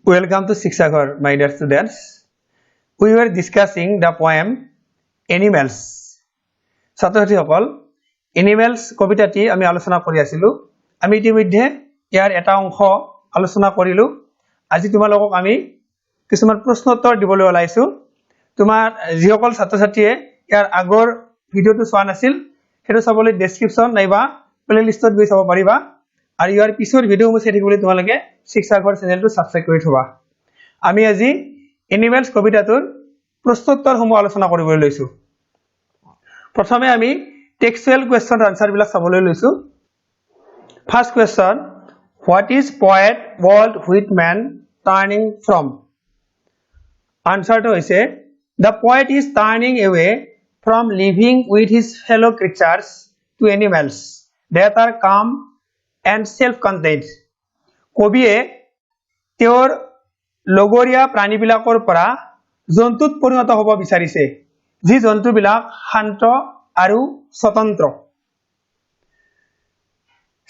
Welcome to Sikshaghar, my dear students. We were discussing the poem Animals. ছাত্রছাত্রী সকল Animals কবিতাটি আমি আলোচনা কৰি আছিলো। আমি ইতিমধ্যে ইয়াৰ এটা অংশ আলোচনা কৰিলো। আজি তোমালোকক আমি কিছুমান প্ৰশ্ন উত্তৰ দিবলৈ ওলাইছো। তোমাৰ যিসকল ছাত্ৰছাত্ৰীয়ে ইয়াৰ আগৰ ভিডিওটো চোৱা নাছিল হেতু চাবলৈ ডেসক্ৰিপচন নাইবা প্লেলিষ্টত গৈ চাব পাৰিবা। আৰু ইয়াৰ পিছৰ ভিডিওসমূহ চাই থাকিবলৈ তোমালোকে শিক্ষাঘৰ চেনেলটো সাবস্ক্ৰাইব কৰি থবা। আমি আজি এনিমেলস কবিতাটোৰ প্ৰশ্নোত্তৰসমূহ আলোচনা কৰিবলৈ লৈছো। প্ৰথমে আমি টেক্সচুৱেল কোৱেশ্চন আনসাৰ বিলাক চাবলৈ লৈছো। First question, what is poet Walt Whitman turning from? আনসাৰটো হৈছে the poet is turning away from living with his fellow creatures to animals that are calm and self-contained. কবিয়ে তেওঁৰ লগৰীয়া প্ৰাণীবিলাকৰ পৰা জন্তুত পৰিণত হ'ব বিচাৰিছে, যি জন্তুবিলাক শান্ত আৰু স্বতন্ত্ৰ।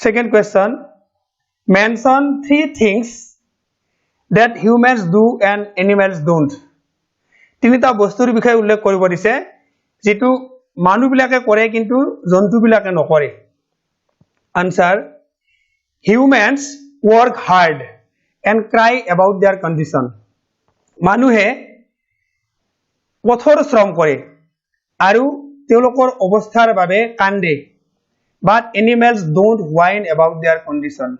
Second question, mention 3 things that humans do and animals don't. তিনিটা বস্তুৰ বিষয়ে উল্লেখ কৰিব দিছে, যেটো মানুহবিলাকে কৰে কিন্তু জন্তুবিলাকে নকৰে। Answer, humans work hard and cry about their condition. মানুহে কঠোৰ শ্ৰম কৰে আৰু তেওঁলোকৰ অৱস্থাৰ বাবে কান্দে। But animals don't whine about their condition.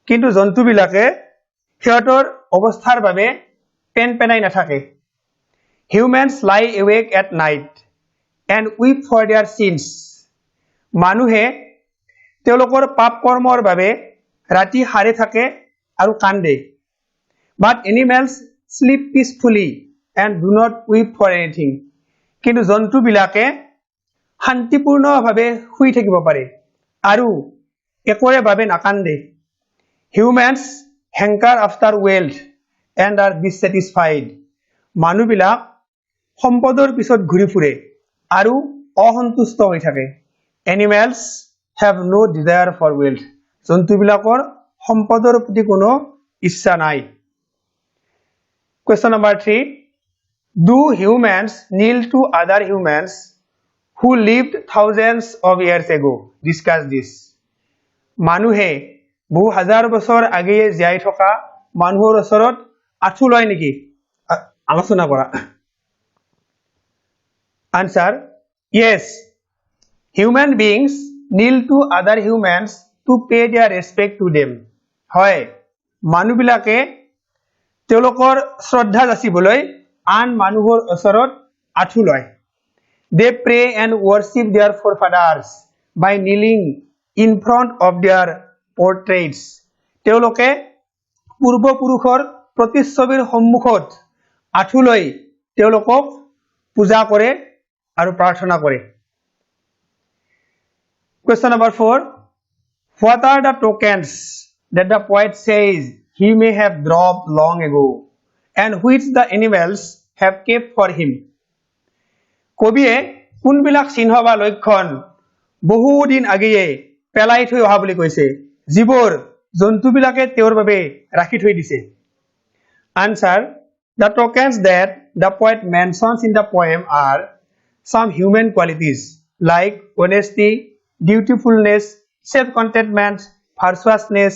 কিন্তু জন্তুবিলাকে সিহঁতৰ অৱস্থাৰ বাবে পেনপেনাই নাথাকে। Humans lie awake at night and weep for their sins. মানুহে তেওঁলোকৰ পাপ কৰ্মৰ বাবে ৰাতি হাৰে থাকে আৰু কান্দে। But animals sleep peacefully and do not weep for anything. কিন্তু জন্তুবিলাকে শান্তিপূৰ্ণভাৱে শুই থাকিব পাৰে আৰু একোৰে বাবে নাকান্দে। Humans hanker after wealth and are dissatisfied. মানুহবিলাক সম্পদৰ পিছত ঘূৰি ফুৰে আৰু অসন্তুষ্ট হৈ থাকে। Animals have no desire for wealth. জন্তুবিলাকৰ সম্পদৰ প্ৰতি কোনো ইচ্ছা নাই। Question number 3, do humans kneel to other humans who lived thousands of years ago? Discuss this. মানুহে বহু হাজাৰ বছৰ আগেয়ে জীয়াই থকা মানুহৰ ওচৰত আঁঠু লয় নেকি? আলোচনা কৰা। Answer, yes. Human beings kneel to other humans to pay their respect to them. হয়, মানুহবিলাকে তেওঁলোকৰ শ্ৰদ্ধা যাচিবলৈ আন মানুহৰ ওচৰত আঁঠু লয়। They pray and worship their forefathers by kneeling in front of their portraits. তেওঁলোকে পূৰ্বপুৰুষৰ প্ৰতিচ্ছবিৰ সন্মুখত আঁঠু লৈ তেওঁলোকক পূজা কৰে আৰু প্ৰাৰ্থনা কৰে। Question number 4, what are the tokens that the poet says he may have dropped long ago and which the animals have kept for him? কবিয়ে কোনবিলাক চিহ্ন বা লক্ষণ বহু দিন আগেয়ে পেলাই থৈ অহা বুলি কৈছে, যিবোৰ জন্তুবিলাকে তেওঁৰ বাবে ৰাখি থৈ দিছে? Answer, the tokens that the poet mentions in the poem are some human qualities like honesty, dutifulness, self-contentment, virtuousness,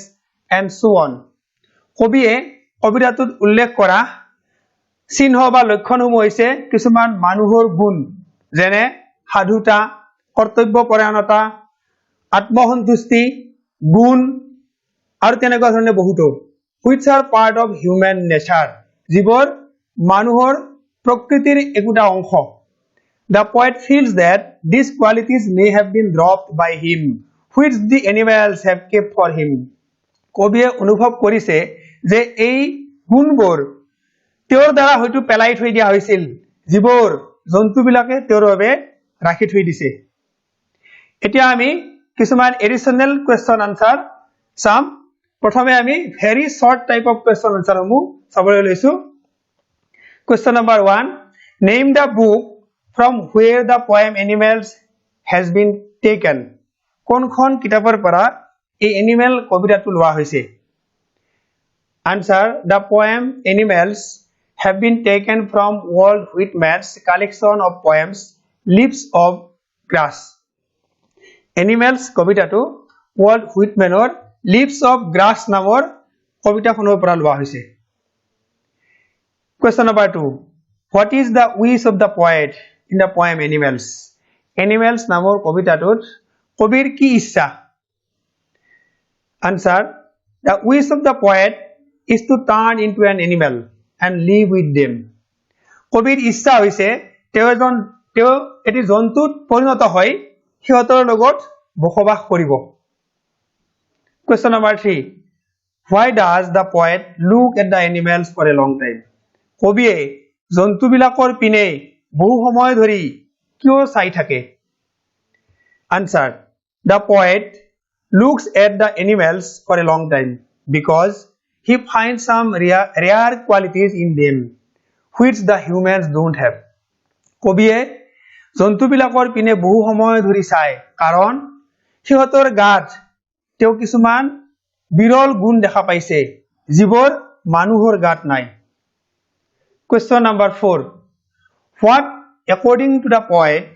and so on. কবিয়ে কবিতাটোত উল্লেখ কৰা চিহ্ন বা লক্ষণসমূহ হৈছে কিছুমান মানুহৰ গুণ, যেনে সাধুতা, কৰ্তব্যপৰায়ণতা, আত্মসন্তুষ্টি, গুণ আৰু তেনেকুৱা ধৰণে বহুতো, which are part of human nature, যিবোৰ মানুহৰ প্ৰকৃতিৰ একোটা অংশ। The poet feels that these qualities may have been dropped by him, which the animals have kept for him. কবিয়ে অনুভৱ কৰিছে যে এই গুণবোৰ তেওঁৰ দ্বাৰা হয়তো পেলাই থৈ দিয়া হৈছিল, যিবোৰ জন্তুবিলাকে তেওঁৰ বাবে ৰাখি থৈ দিছে। এতিয়া আমি কিছুমান এডিশনাল কুৱেশ্চন আনসাৰ চাম। প্ৰথমে আমি very short type of question আনসাৰসমূহ চাবলৈ লৈছো। Question number 1, name the book from where the poem Animals has been taken. কোনখন কিতাপৰ পৰা এই এনিমেল কবিতাটো লোৱা হৈছে? Answer. The poem Animals have been taken from Walt Whitman's collection of poems Leaves of Grass. Animals কবিতাটো Walt Whitmanৰ Leaves of Grass নামৰ কবিতাখনৰ পৰা লোৱা হৈছে। Question number 2. What is the wish of the poet in the poem Animals? Animals নামৰ কবিতাটোত কবিৰ কি ইচ্ছা? Answer. The wish of the poet is to turn into an animal and live with them. কবিৰ ইচ্ছা হৈছে তেওঁ এটি জন্তুত পৰিণত হৈ সিহঁতৰ লগত বসবাস কৰিব। Question number 3. Why does the poet look at the animals for a long time? কবিয়ে জন্তুবিলাকৰ পিনে বহু সময় ধৰি কিয় চাই থাকে? Answer. The poet looks at the animals for a long time because he finds some rare qualities in them which the humans don't have. কবিয়ে জন্তুবিলাকৰ পিনে বহু সময় ধৰি চায় কাৰণ সিহঁতৰ গাত তেওঁ কিছুমান বিৰল গুণ দেখা পাইছে যিবোৰ মানুহৰ গাত নাই। Question number 4. What, according to the poet,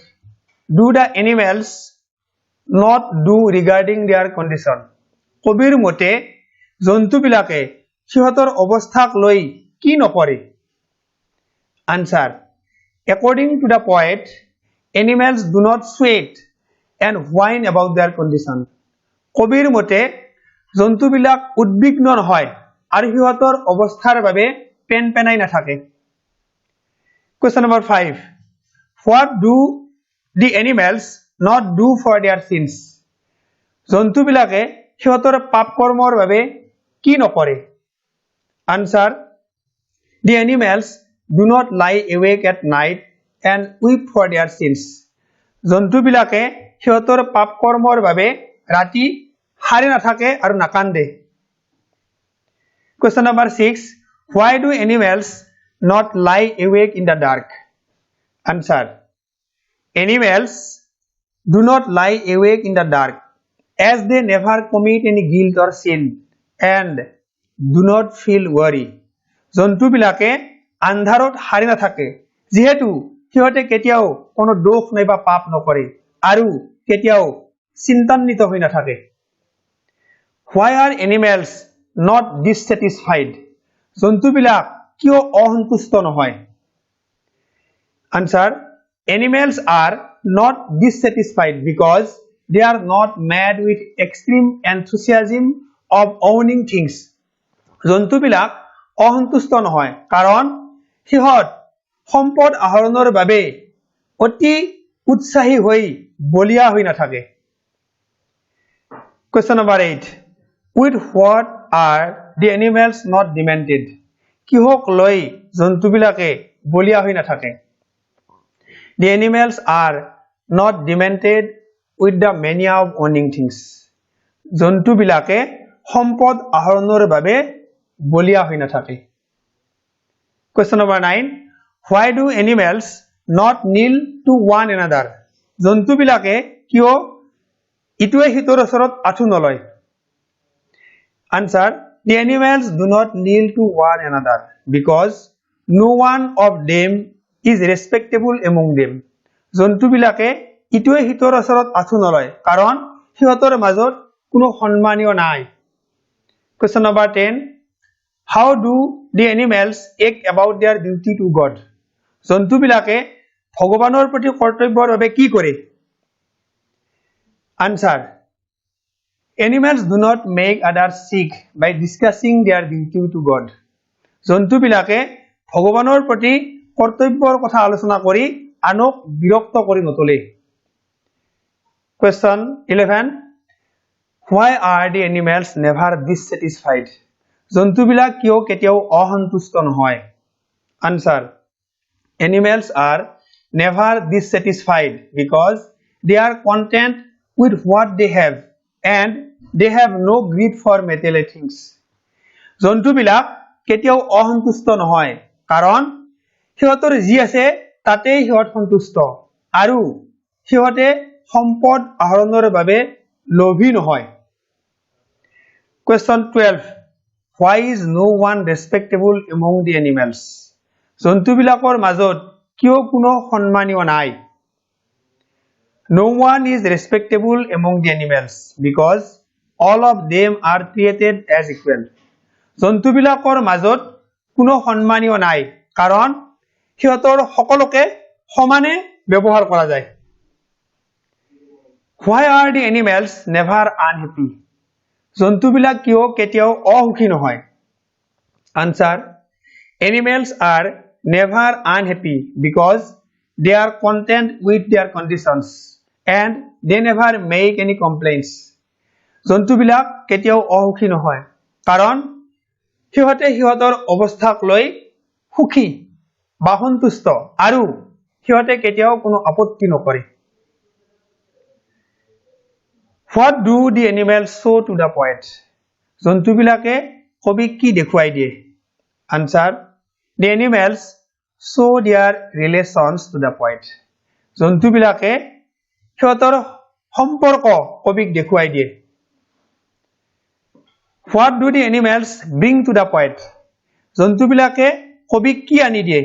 do the animals not do regarding their condition? কবিৰ মতে জন্তুবিলাকে সিহঁতৰ অৱস্থাক লৈ কি নকৰে? Answer. According to the poet, animals do not sweat and whine about their condition. কবিৰ মতে জন্তুবিলাক উদ্বিগ্ন নহয় আৰু সিহঁতৰ অৱস্থাৰ বাবে পেনপেনাই নাথাকে। Question number 5. What do the animals not do for their sins? জন্তুবিলাকে সিহঁতৰ পাপ কৰ্মৰ বাবে কি নকৰে? Answer. The animals do not lie awake at night and weep for their sins. জন্তুবিলাকে সিহঁতৰ পাপ কৰ্মৰ বাবে ৰাতি হাৰি নাথাকে আৰু নাকান্দে। Question number 6. Why do animals not lie awake in the dark? Answer. Animals do not lie awake in the dark as they never commit any guilt or sin and do not feel worry. জন্তুবিলাকে আন্ধাৰত হাৰি নাথাকে যিহেতু সিহঁতে কেতিয়াও কোনো দোষ নাইবা পাপ নকৰে আৰু কেতিয়াও চিন্তান্বিত হৈ নাথাকে। Why are animals not dissatisfied? জন্তুবিলাক কিয় অসন্তুষ্ট নহয়? Answer. Animals are not dissatisfied because they are not mad with extreme enthusiasm of owning things. জন্তুবিলাক অসন্তুষ্ট নহয় কাৰণ সিহঁত সম্পদ আহৰণৰ বাবে অতি উৎসাহী হৈ বলিয়া হৈ নাথাকে। Question number 8. With what are the animals not demented? কিহক লৈ জন্তুবিলাকে বলিয়া হৈ নাথাকে? The animals are not demented with the mania of owning things. জন্তুবিলাকে সম্পদ আহৰণৰ বাবে বলিয়া হৈ নাথাকে। Question number 9. Why do animals not kneel to one another? জন্তুবিলাকে কিয় ইটোৱে সিটোৰ ওচৰত আঁঠু নলয়? Answer. The animals do not kneel to one another because no one of them is respectable among them. জন্তুবিলাকে ইটোৱে সিটোৰ ওচৰত আঁঠু নলয় কাৰণ সিহঁতৰ মাজত কোনো সন্মানীয় নাই। Question number 10. How do the animals act about their duty to God? জন্তুবিলাকে ভগৱানৰ প্ৰতি কৰ্তব্যৰ বাবে কি কৰে? Answer. Animals do not make others sick by discussing their duty to God. জন্তুবিলাকে ভগৱানৰ প্ৰতি কৰ্তব্যৰ কথা আলোচনা কৰি আনক বিৰক্ত কৰি নতলে। Question 11. Why are the animals never dissatisfied? জন্তুবিলাক কিয় কেতিয়াও অসন্তুষ্ট নহয়? Answer. Animals are never dissatisfied because they are content with what they have and they have no greed for material things. জন্তুবিলাক কেতিয়াও অসন্তুষ্ট নহয় কাৰণ সিহঁতৰ যি আছে তাতেই সিহঁত সন্তুষ্ট আৰু সিহঁতে সম্পদ আহৰণৰ বাবে লোভী নহয়। Question 12. why is no one respectable among the animals? জন্তুবিলাকৰ মাজত কিয় কোনো সন্মানীয় নাই? No one is respectable among the animals because all of them are created as equal. জন্তুবিলাকৰ মাজত কোনো সন্মানীয় নাই কাৰণ সিহঁতৰ সকলোকে সমানে ব্যৱহাৰ কৰা যায়। Why are the animals never unhappy? জন্তুবিলাক কিয় কেতিয়াও অসুখী নহয়? Answer: Animals are never unhappy because they are content with their conditions and they never make any complaints. জন্তুবিলাক কেতিয়াও অসুখী নহয় কাৰণ সিহঁতে সিহঁতৰ অৱস্থাক লৈ সুখী বা সন্তুষ্ট আৰু সিহঁতে কেতিয়াও কোনো আপত্তি নকৰে। What do the animals show to the poet? জন্তুবিলাকে কবিক কি দেখুৱাই দিয়ে? Answer: The animals show their relations to the poet. জন্তুবিলাকে সিহঁতৰ সম্পৰ্ক কবিক দেখুৱাই দিয়ে। What do the animals bring to the poet? জন্তুবিলাকে কবিক কি আনি দিয়ে?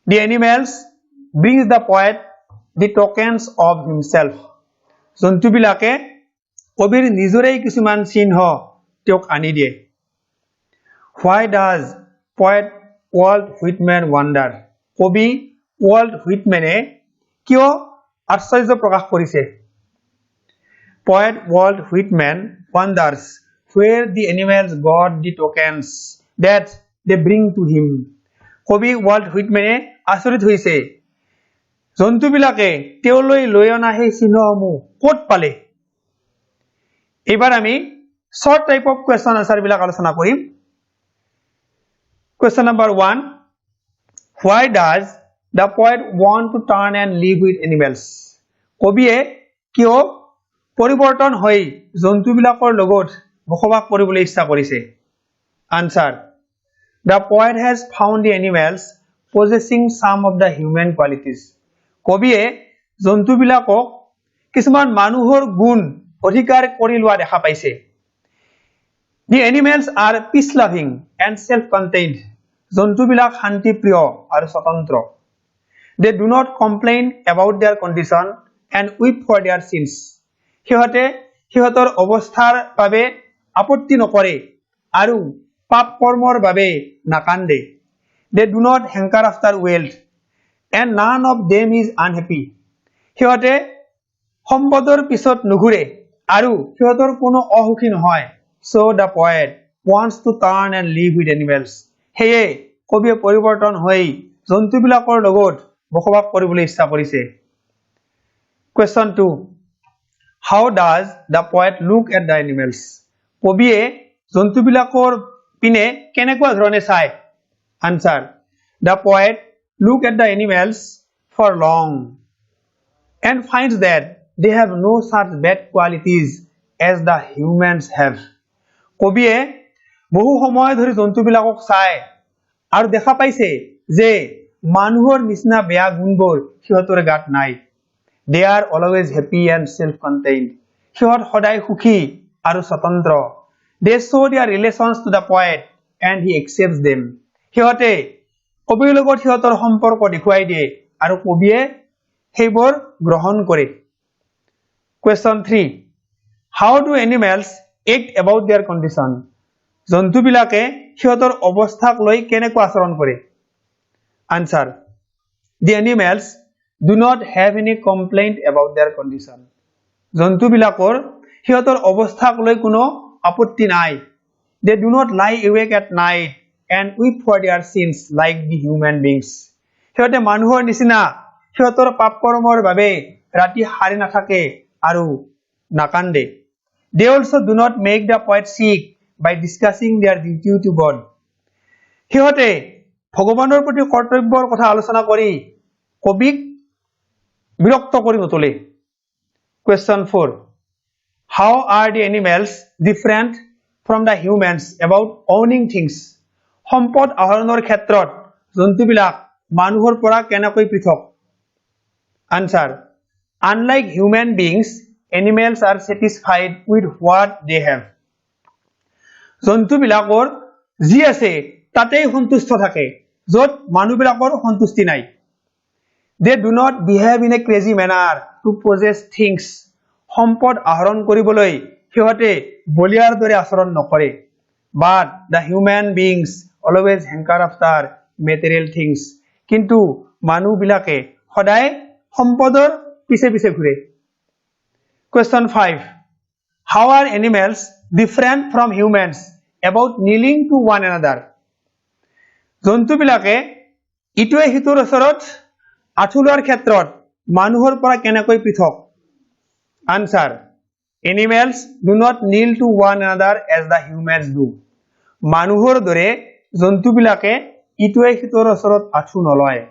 The animals brings the poet the tokens of himself. জন্তুবিলাকে কবিৰ নিজৰেই কিছুমান চিহ্ন তেওঁক আনি দিয়ে। Why does poet Walt Whitman wonder? কবি Walt Whitmane কিয় আশ্চৰ্য প্ৰকাশ কৰিছে? Poet Walt Whitman wonders where the animals got the tokens that they bring to him. কবি Walt Whitmane আচৰিত হৈছে জন্তুবিলাকে তেওঁলৈ লৈ অনা সেই চিহ্নসমূহ ক'ত পালে? এবাৰ আমি short type of question answer বিলাক আলোচনা কৰিম। Question number 1. Why does the poet want to turn and live with animals? কবিয়ে কিয় পৰিৱৰ্তন হৈ জন্তুবিলাকৰ লগত বসবাস কৰিবলৈ ইচ্ছা কৰিছে? Answer: The poet has found the animals possessing some of the human qualities. কবিয়ে জন্তুবিলাকক কিছুমান মানুহৰ গুণ অধিকাৰ কৰি লোৱা দেখা পাইছে। The animals are peace loving and self-contained. জন্তুবিলাক শান্তিপ্ৰিয় আৰু স্বতন্ত্ৰ। They do not complain about their condition and weep for their sins. সিহঁতে সিহঁতৰ অৱস্থাৰ বাবে আপত্তি নকৰে আৰু পাপ কৰ্মৰ বাবে নাকান্দে। They do not hanker after wealth and none of them is unhappy. সিহঁতে সম্পদৰ পিছত নুঘূৰে আৰু সিহঁতৰ কোনো অসুখী নহয়। So the poet wants to turn and live with animals. সেয়ে কবিয়ে পৰিৱৰ্তন হৈ জন্তুবিলাকৰ লগত বসবাস কৰিবলৈ ইচ্ছা কৰিছে। Question 2. How does the poet look at the animals? কবিয়ে জন্তুবিলাকৰ পিনে কেনেকুৱা ধৰণে চায়? Answer: The poet look at the animals for long and finds that they have no such bad qualities as the humans have. কবিয়ে বহু সময় ধৰি জন্তুবিলাকক চায় আৰু দেখা পাইছে যে মানুহৰ নিচিনা বেয়া গুণবোৰ সিহঁতৰ গাত নাই। They are always happy and self-contained. সিহঁত সদায় সুখী আৰু স্বতন্ত্ৰ। They show their relations to the poet and he accepts them. সিহঁতে কবিৰ লগত সিহঁতৰ সম্পৰ্ক দেখুৱাই দিয়ে আৰু কবিয়ে সেইবোৰ গ্ৰহণ কৰে। Question 3. How do animals act about their condition? জন্তুবিলাকে সিহঁতৰ অৱস্থাক লৈ কেনেকুৱা আচৰণ কৰে? Answer: The animals do not have any complaint about their condition. জন্তুবিলাকৰ সিহঁতৰ অৱস্থাক লৈ কোনো আপত্তি নাই। They do not lie awake at night and weep for their sins like the human beings. সিহঁতে মানুহৰ নিচিনা সিহঁতৰ পাপ কৰ্মৰ বাবে ৰাতি সাৰি নাথাকে আৰু নাকান্দে। They also do not make the poet sick by discussing their duty to God. সিহঁতে ভগৱানৰ প্ৰতি কৰ্তব্যৰ কথা আলোচনা কৰি কবিক বিৰক্ত কৰি নতলে। Question 4. How are the animals different from the humans about owning things? সম্পদ আহৰণৰ ক্ষেত্ৰত জন্তুবিলাক মানুহৰ পৰা কেনেকৈ পৃথক? Answer: Unlike human beings, animals are satisfied with what they have. জন্তুবিলাকৰ যি আছে তাতেই সন্তুষ্ট থাকে য'ত মানুহবিলাকৰ সন্তুষ্টি নাই they do not behave in a crazy manner to possess things সম্পদ আহৰণ কৰিবলৈ সিহঁতে বলিয়াৰ দৰে আচৰণ নকৰে but the human beings always hanker after material things কিন্তু মানুহবিলাকে সদায় সম্পদৰ পিছে পিছে ঘূৰে question 5 how are animals different from humans about kneeling to one another জন্তুবিলাকে ইটোৱে সিটোৰ ওচৰত আঠুলোৱাৰ ক্ষেত্ৰত মানুহৰ পৰা কেনেকৈ পৃথক answer animals do not kneel to one another as the humans do মানুহৰ দৰে জন্তুবিলাকে ইটোৱে সিটোৰ ওচৰত আঠু নলয়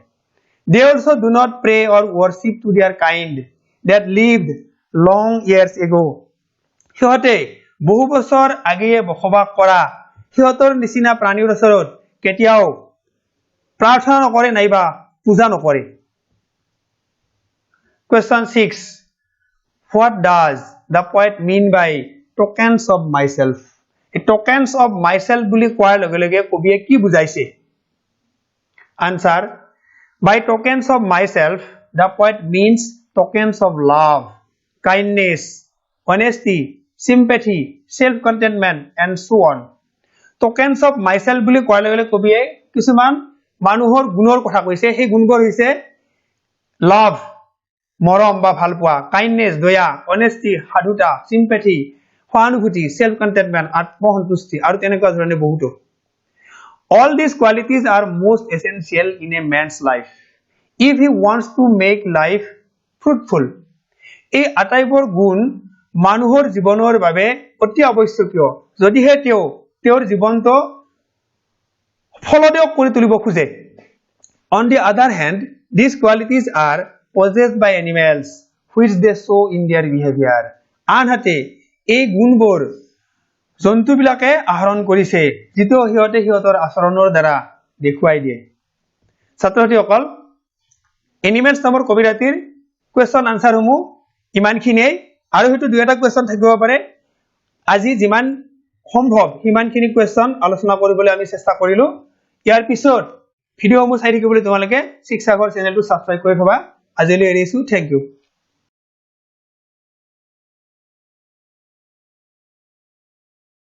they also do not pray or worship to their kind that lived long years ago সিহঁতে বহু বছৰ আগেয়ে বসবাস কৰা সিহঁতৰ নিচিনা প্ৰাণীৰ ওচৰত কেতিয়াও প্ৰাৰ্থনা নকৰে নাইবা পূজা নকৰে question 6 what does the poet mean by tokens of myself এই tokens of myself বুলি কোৱাৰ লগে লগে কবিয়ে কি বুজাইছে answer by tokens of myself the poet means tokens of love kindness honesty sympathy self contentment and so on tokens of myself বুলি কোৱাৰ লগে লগে কবিয়ে কিছুমান মানুহৰ গুণৰ কথা কৈছে সেই গুণবোৰ হৈছে love মৰম বা ভালপোৱা kindness দয়া honesty সাধুতা sympathy সহানুভূতি self contentment আত্মসন্তুষ্টি আৰু তেনেকুৱা ধৰণে বহুতো all these qualities are most essential in a man's life if he wants to make life fruitful এই আটাইবোৰ গুণ মানুহৰ জীৱনৰ বাবে অতি আৱশ্যকীয় যদিহে তেওঁৰ জীৱনটো ফলদায়ক কৰি তুলিব খোজে on the other hand these qualities are possessed by animals which they show in their behavior আনহাতে এই গুণবোৰ জন্তুবিলাকে আহৰণ কৰিছে যিটো সিহঁতে সিহঁতৰ আচৰণৰ দ্বাৰা দেখুৱাই দিয়ে ছাত্ৰছাত্ৰীসকল এনিমেলছ নামৰ কবিতাটিৰ কুৱেশ্যন আনসাৰ সমূহ ইমানখিনিয়েই আৰু হয়তো দুই এটা কুৱেশ্যন থাকিব পাৰে আজি যিমান সম্ভৱ সিমানখিনি কুৱেশ্যন আলোচনা কৰিবলৈ আমি চেষ্টা কৰিলো ইয়াৰ পিছত ভিডিঅ'সমূহ চাই থাকিবলৈ তোমালোকে শিক্ষাগৰ চেনেলটো সাবস্ক্ৰাইব কৰি থবা আজিলৈ এৰিছো থ্যাংক ইউ